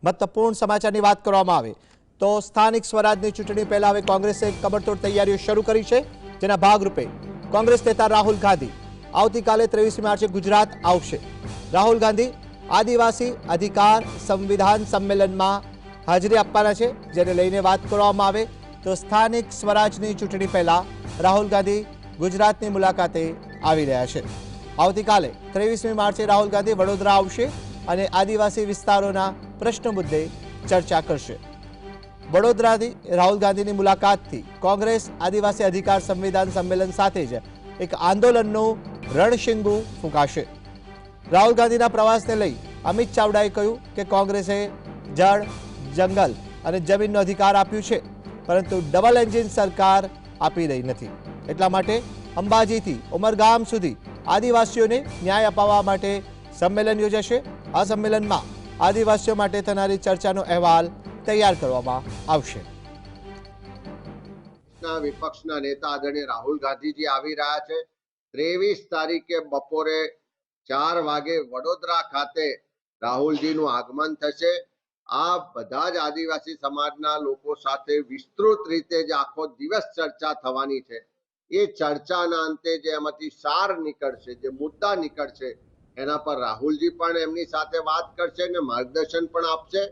મહત્વપૂર્ણ સમાચારની વાત કરવામાં આવે તો સ્થાનિક સ્વરાજની ચૂંટણી પહેલા હવે કોંગ્રેસે કમરતોડ તૈયારીઓ શરૂ કરી છે, જેના ભાગરૂપે કોંગ્રેસ નેતા રાહુલ ગાંધી આવતીકાલે 23 માર્ચે ગુજરાત આવશે। રાહુલ ગાંધી આદિવાસી અધિકાર સંવિધાન સંમેલનમાં હાજરી આપવાના છે, જેને લઈને વાત કરવામાં આવે તો સ્થાનિક સ્વરાજની ચૂંટણી પહેલા રાહુલ ગાંધી ગુજરાતની મુલાકાતે આવી રહ્યા છે। આવતીકાલે 23 માર્ચે રાહુલ ગાંધી વડોદરા આવશે અને આદિવાસી વિસ્તારોના પ્રશ્નો મુદ્દે ચર્ચા કરશે। વડોદરાથી રાહુલ ગાંધીની મુલાકાતથી કોંગ્રેસ આદિવાસી અધિકાર સંવિધાન સંમેલન સાથે જ એક આંદોલનનું રણશીંગુ ફૂંકાશે। રાહુલ ગાંધીના પ્રવાસને લઈ અમિત ચાવડાએ કહ્યું કે કોંગ્રેસે જળ, જંગલ અને જમીનનો અધિકાર આપ્યું છે, પરંતુ ડબલ એન્જિન સરકાર આપી રહી નથી। એટલા માટે અંબાજીથી ઉમરગામ સુધી આદિવાસીઓને ન્યાય અપાવવા માટે સંમેલન યોજાશે। આ સંમેલનમાં આદિવાસીઓ માટે થનારી ચર્ચાનો અહેવાલ તૈયાર કરવામાં આવશે। વિપક્ષના નેતા આદરણીય રાહુલ ગાંધીજી આવી રહ્યા છે। 23 તારીખે બપોરે 4 વાગે વડોદરા ખાતે રાહુલજીનું આગમન થશે। આ બધા જ આદિવાસી સમાજના લોકો સાથે વિસ્તૃત રીતે જે આખો દિવસ ચર્ચા થવાની છે, એ ચર્ચાના અંતે જે એમાંથી સાર નીકળશે, જે મુદ્દા નીકળશે, એના પર રાહુલજી પણ એમની સાથે વાત કરશે અને માર્ગદર્શન પણ આપશે।